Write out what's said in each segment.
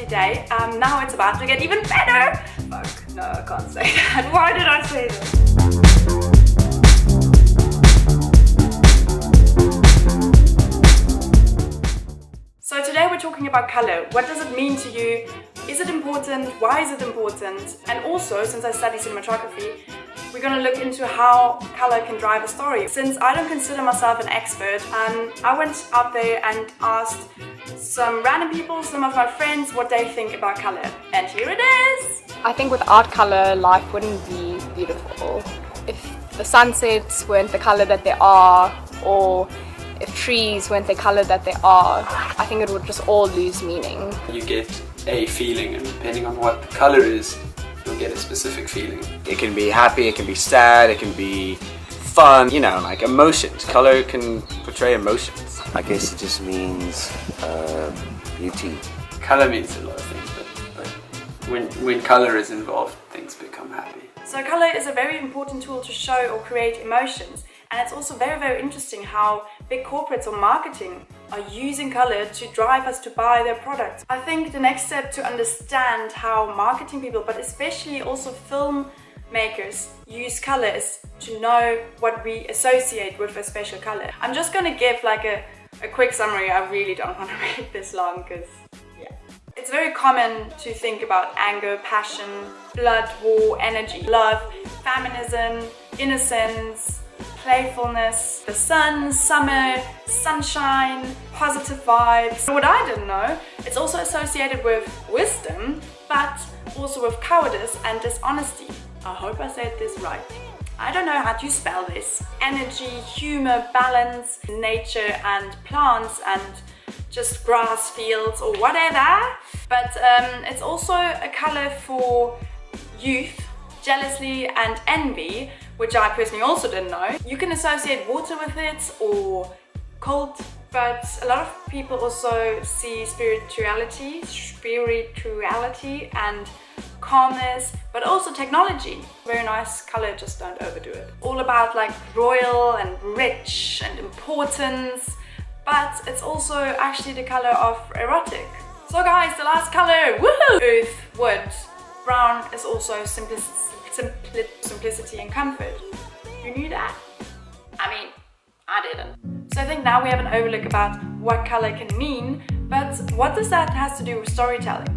day. Now it's about to get even better. Fuck, no, I can't say that. Why did I say that? So today we're talking about color. What does it mean to you? Is it important? Why is it important? And also, since I study cinematography, we're going to look into how color can drive a story. Since I don't consider myself an expert, I went out there and asked some random people, some of my friends, what they think about color. And here it is! I think without color, life wouldn't be beautiful. If the sunsets weren't the color that they are, or if trees weren't the color that they are, I think it would just all lose meaning. You get a feeling, and depending on what the color is, you'll get a specific feeling. It can be happy, it can be sad, it can be fun, you know, like emotions. Color can portray emotions. I guess it just means beauty. Color means a lot of things, but when color is involved, things become happy. So color is a very important tool to show or create emotions. And it's also very, very interesting how big corporates or marketing are using color to drive us to buy their products. I think the next step to understand how marketing people, but especially also filmmakers, use color is to know what we associate with a special color. I'm just going to give like a quick summary. I really don't want to make this long because, yeah. It's very common to think about anger, passion, blood, war, energy, love, feminism, innocence, playfulness, the sun, summer, sunshine, positive vibes. What I didn't know, it's also associated with wisdom, but also with cowardice and dishonesty. I hope I said this right. I don't know how to spell this. Energy, humor, balance, nature and plants and just grass fields or whatever. But it's also a color for youth, jealousy and envy, which I personally also didn't know. You can associate water with it or cold, but a lot of people also see spirituality and calmness, but also technology. Very nice color, just don't overdo it. All about like royal and rich and importance, but it's also actually the color of erotic. So guys, the last color, woohoo! Earth, wood. Brown is also simplicity and comfort. You knew that? I mean, I didn't. So I think now we have an overlook about what color can mean, but what does that have to do with storytelling?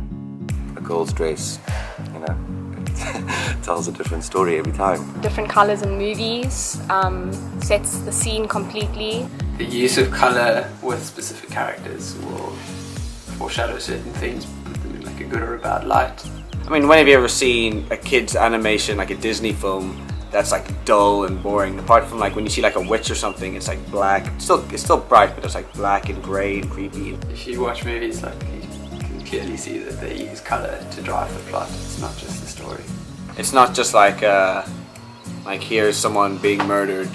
A girl's dress, you know, tells a different story every time. Different colors in movies sets the scene completely. The use of color with specific characters will foreshadow certain things, put them in like a good or a bad light. I mean, when have you ever seen a kid's animation, like a Disney film, that's like dull and boring? Apart from like when you see like a witch or something, it's like black. It's still bright, but it's like black and grey and creepy. If you watch movies, like you can clearly see that they use color to drive the plot. It's not just the story. It's not just like here's someone being murdered,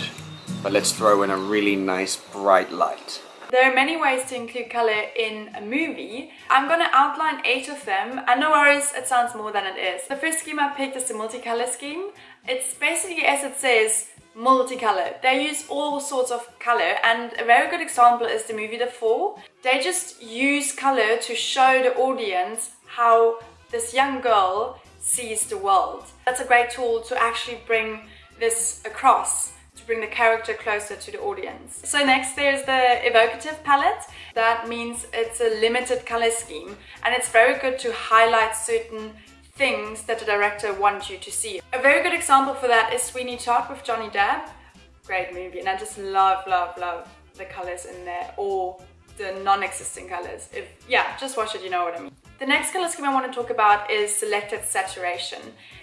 but let's throw in a really nice bright light. There are many ways to include color in a movie. I'm going to outline 8 of them, and no worries, it sounds more than it is. The first scheme I picked is the multicolor scheme. It's basically, as it says, multicolor. They use all sorts of color, and a very good example is the movie The Fall. They just use color to show the audience how this young girl sees the world. That's a great tool to actually bring this across, to bring the character closer to the audience. So next there's the evocative palette. That means it's a limited color scheme, and it's very good to highlight certain things that the director wants you to see. A very good example for that is Sweeney Todd with Johnny Depp. Great movie, and I just love the colors in there, or the non-existing colors. Just watch it, you know what I mean. The next color scheme I want to talk about is selected saturation.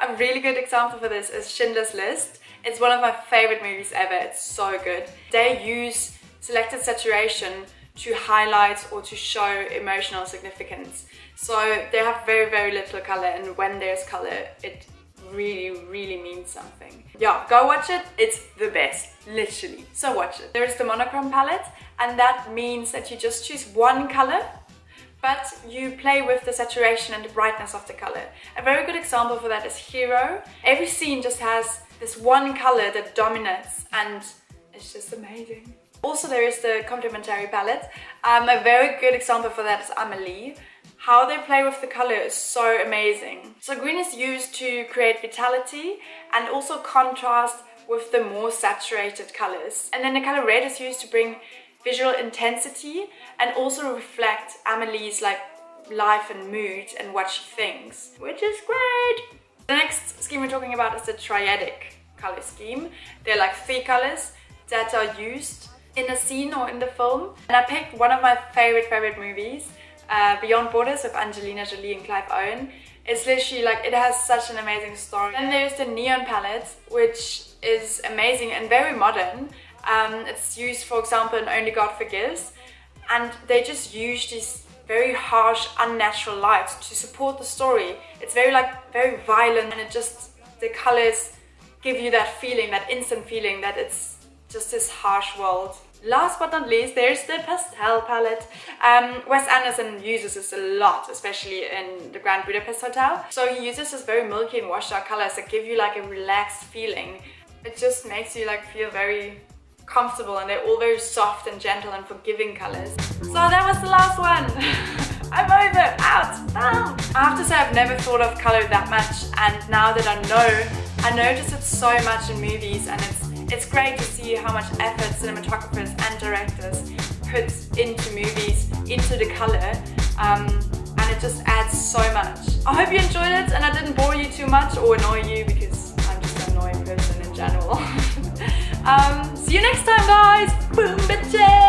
A really good example for this is Schindler's List. It's one of my favorite movies ever. It's so good. They use selected saturation to highlight or to show emotional significance. So they have very, very little color, and when there's color, it really, really means something. Yeah, go watch it. It's the best, literally. So watch it. There's the monochrome palette, and that means that you just choose one color, but you play with the saturation and the brightness of the color. A very good example for that is Hero. Every scene just has this one color that dominates, and it's just amazing. Also, there is the complementary palette. A very good example for that is Amelie. how they play with the color is so amazing. So green is used to create vitality and also contrast with the more saturated colors. And then the color red is used to bring visual intensity and also reflect Amelie's like life and mood and what she thinks, which is great. The next scheme we're talking about is the triadic color scheme. There are like 3 colors that are used in a scene or in the film. And I picked one of my favorite movies, Beyond Borders with Angelina Jolie and Clive Owen. It's literally like, it has such an amazing story. Then there's the neon palette, which is amazing and very modern. It's used, for example, in Only God Forgives, and they just use these very harsh, unnatural lights to support the story. It's very violent, and the colors give you that feeling, that instant feeling that it's just this harsh world. Last but not least, there's the pastel palette. Wes Anderson uses this a lot, especially in the Grand Budapest Hotel. So he uses this very milky and washed out colors that give you like a relaxed feeling. It just makes you like feel very comfortable, and they're all very soft and gentle and forgiving colors. So that was the last one. I'm over, out, down. I have to say I've never thought of color that much, and now that I notice it so much in movies, and it's great to see how much effort cinematographers and directors put into movies, into the color, and it just adds so much. I hope you enjoyed it and I didn't bore you too much or annoy you, because I'm just an annoying person in general. See you next time, guys. Boom, bitches.